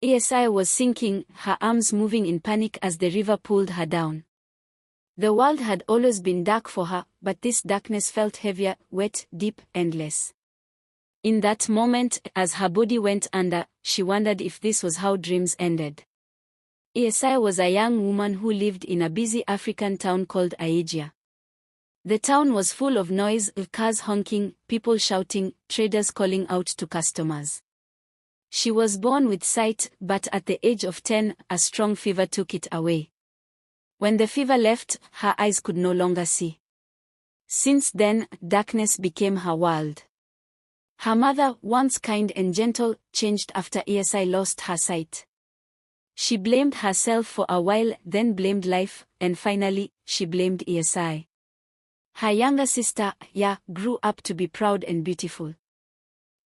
Esai was sinking, her arms moving in panic as the river pulled her down. The world had always been dark for her, but this darkness felt heavier, wet, deep, endless. In that moment, as her body went under, she wondered if this was how dreams ended. Esai was a young woman who lived in a busy African town called Ayigya. The town was full of noise, cars honking, people shouting, traders calling out to customers. She was born with sight, but at the age of 10, a strong fever took it away. When the fever left, her eyes could no longer see. Since then, darkness became her world. Her mother, once kind and gentle, changed after Esai lost her sight. She blamed herself for a while, then blamed life, and finally, she blamed Esai. Her younger sister, Ya, grew up to be proud and beautiful.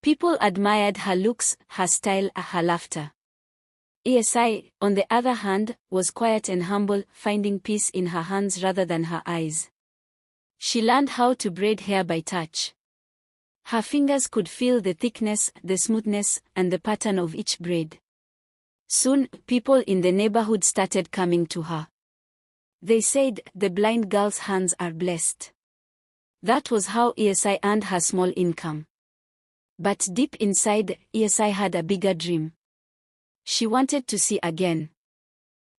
People admired her looks, her style, her laughter. Esai, on the other hand, was quiet and humble, finding peace in her hands rather than her eyes. She learned how to braid hair by touch. Her fingers could feel the thickness, the smoothness, and the pattern of each braid. Soon, people in the neighborhood started coming to her. They said, "The blind girl's hands are blessed." That was how Esai earned her small income. But deep inside, Esai had a bigger dream. She wanted to see again.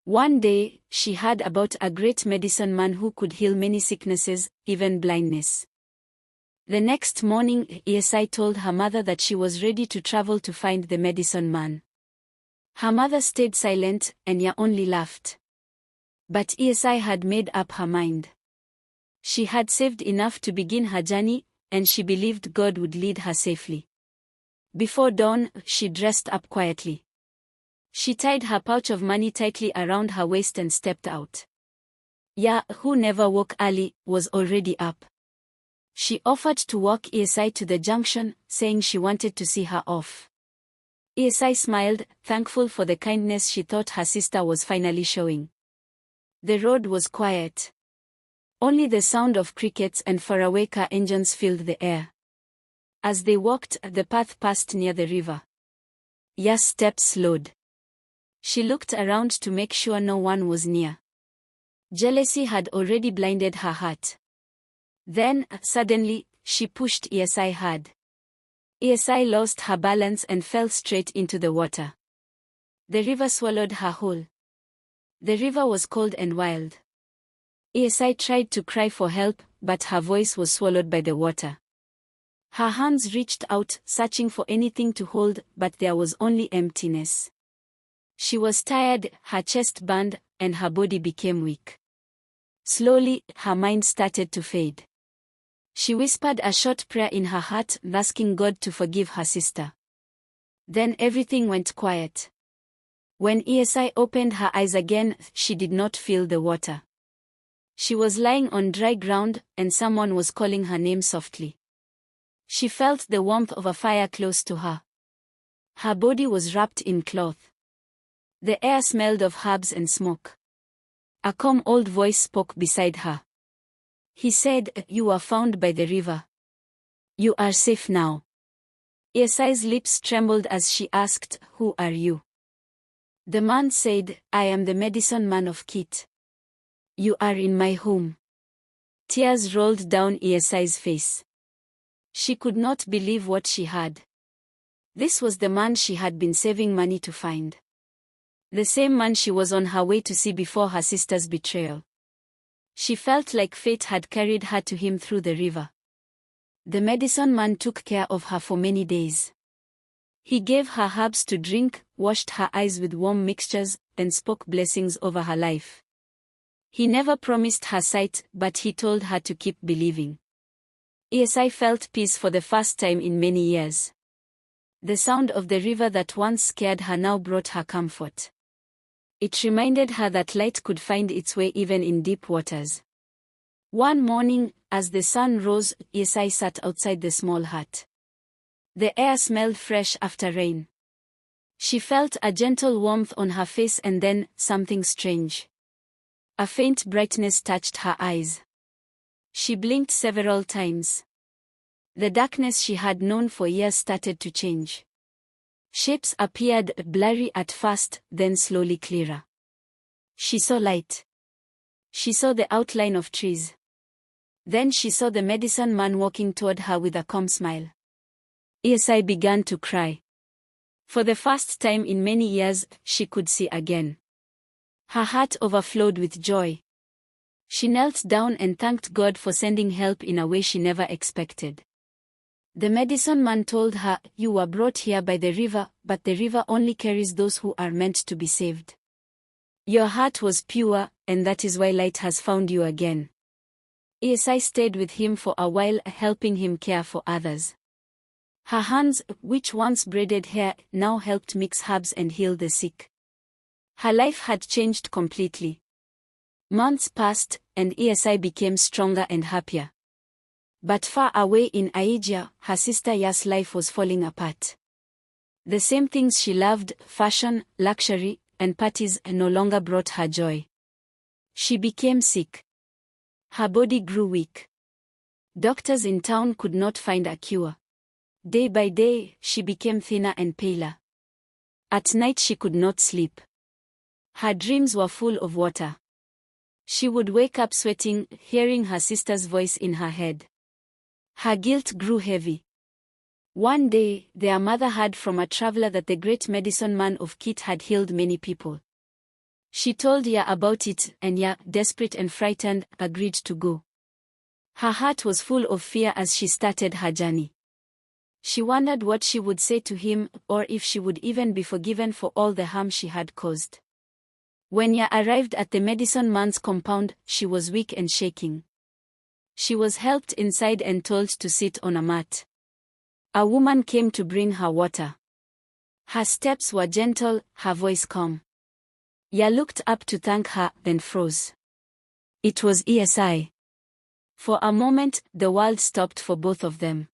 One day, she heard about a great medicine man who could heal many sicknesses, even blindness. The next morning, Esai told her mother that she was ready to travel to find the medicine man. Her mother stayed silent, and Ya only laughed. But Esai had made up her mind. She had saved enough to begin her journey, and she believed God would lead her safely. Before dawn, she dressed up quietly. She tied her pouch of money tightly around her waist and stepped out. Ya, who never woke early, was already up. She offered to walk Esai to the junction, saying she wanted to see her off. Esai smiled, thankful for the kindness she thought her sister was finally showing. The road was quiet. Only the sound of crickets and faraway car engines filled the air. As they walked, the path passed near the river. Ya's steps slowed. She looked around to make sure no one was near. Jealousy had already blinded her heart. Then, suddenly, she pushed Esai hard. Esai lost her balance and fell straight into the water. The river swallowed her whole. The river was cold and wild. Esai tried to cry for help, but her voice was swallowed by the water. Her hands reached out, searching for anything to hold, but there was only emptiness. She was tired, her chest burned, and her body became weak. Slowly, her mind started to fade. She whispered a short prayer in her heart, asking God to forgive her sister. Then everything went quiet. When Esai opened her eyes again, she did not feel the water. She was lying on dry ground, and someone was calling her name softly. She felt the warmth of a fire close to her. Her body was wrapped in cloth. The air smelled of herbs and smoke. A calm old voice spoke beside her. He said, "You are found by the river. You are safe now." Esai's lips trembled as she asked, "Who are you?" The man said, "I am the medicine man of Kit. You are in my home." Tears rolled down Esai's face. She could not believe what she had. This was the man she had been saving money to find. The same man she was on her way to see before her sister's betrayal. She felt like fate had carried her to him through the river. The medicine man took care of her for many days. He gave her herbs to drink, washed her eyes with warm mixtures, and spoke blessings over her life. He never promised her sight, but he told her to keep believing. Esai felt peace for the first time in many years. The sound of the river that once scared her now brought her comfort. It reminded her that light could find its way even in deep waters. One morning, as the sun rose, Esai sat outside the small hut. The air smelled fresh after rain. She felt a gentle warmth on her face and then, something strange. A faint brightness touched her eyes. She blinked several times. The darkness she had known for years started to change. Shapes appeared, blurry at first, then slowly clearer. She saw light. She saw the outline of trees. Then she saw the medicine man walking toward her with a calm smile. Ayigya began to cry. For the first time in many years, she could see again. Her heart overflowed with joy. She knelt down and thanked God for sending help in a way she never expected. The medicine man told her, "You were brought here by the river, but the river only carries those who are meant to be saved. Your heart was pure, and that is why light has found you again." Ayigya stayed with him for a while, helping him care for others. Her hands, which once braided hair, now helped mix herbs and heal the sick. Her life had changed completely. Months passed, and Ayigya became stronger and happier. But far away in Ayigya, her sister Ya's life was falling apart. The same things she loved, fashion, luxury, and parties, no longer brought her joy. She became sick. Her body grew weak. Doctors in town could not find a cure. Day by day, she became thinner and paler. At night she could not sleep. Her dreams were full of water. She would wake up sweating, hearing her sister's voice in her head. Her guilt grew heavy. One day, their mother heard from a traveler that the great medicine man of Kit had healed many people. She told Ya about it, and Ya, desperate and frightened, agreed to go. Her heart was full of fear as she started her journey. She wondered what she would say to him, or if she would even be forgiven for all the harm she had caused. When Ya arrived at the medicine man's compound, she was weak and shaking. She was helped inside and told to sit on a mat. A woman came to bring her water. Her steps were gentle, her voice calm. Ya looked up to thank her, then froze. It was Ayigya. For a moment, the world stopped for both of them.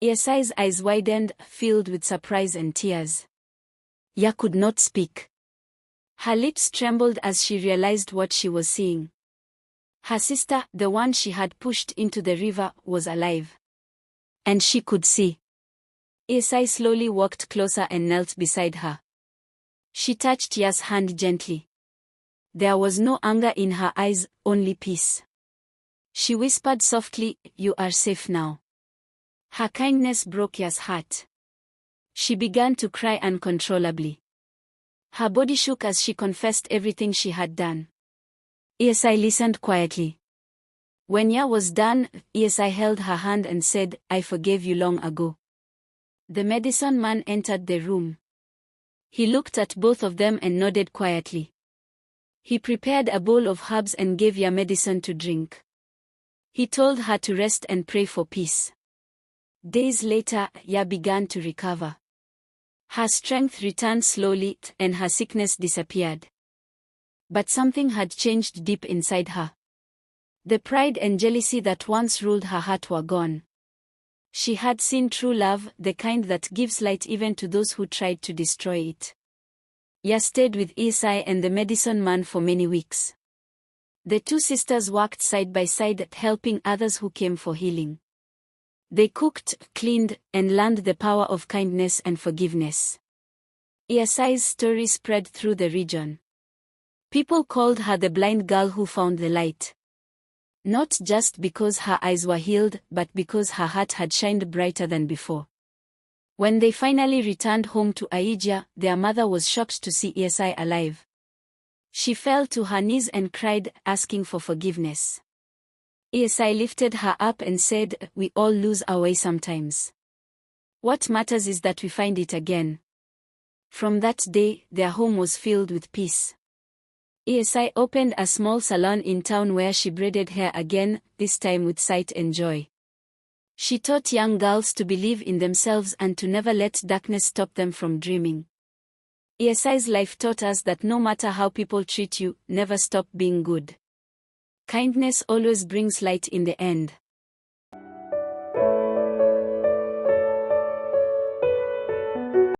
Ayigya's eyes widened, filled with surprise and tears. Ya could not speak. Her lips trembled as she realized what she was seeing. Her sister, the one she had pushed into the river, was alive. And she could see. Ayigya slowly walked closer and knelt beside her. She touched Ya's hand gently. There was no anger in her eyes, only peace. She whispered softly, "You are safe now." Her kindness broke Ya's heart. She began to cry uncontrollably. Her body shook as she confessed everything she had done. Ayigya listened quietly. When Ya was done, Ayigya held her hand and said, "I forgave you long ago." The medicine man entered the room. He looked at both of them and nodded quietly. He prepared a bowl of herbs and gave Ya medicine to drink. He told her to rest and pray for peace. Days later, Ya began to recover. Her strength returned slowly, and her sickness disappeared. But something had changed deep inside her. The pride and jealousy that once ruled her heart were gone. She had seen true love, the kind that gives light even to those who tried to destroy it. Ya stayed with Ayigya and the medicine man for many weeks. The two sisters worked side by side, helping others who came for healing. They cooked, cleaned, and learned the power of kindness and forgiveness. Ayigya's story spread through the region. People called her the blind girl who found the light. Not just because her eyes were healed, but because her heart had shined brighter than before. When they finally returned home to Ayigya, their mother was shocked to see Ayigya alive. She fell to her knees and cried, asking for forgiveness. Ayigya lifted her up and said, "We all lose our way sometimes. What matters is that we find it again." From that day, their home was filled with peace. Ayigya opened a small salon in town where she braided hair again, this time with sight and joy. She taught young girls to believe in themselves and to never let darkness stop them from dreaming. Ayigya's life taught us that no matter how people treat you, never stop being good. Kindness always brings light in the end.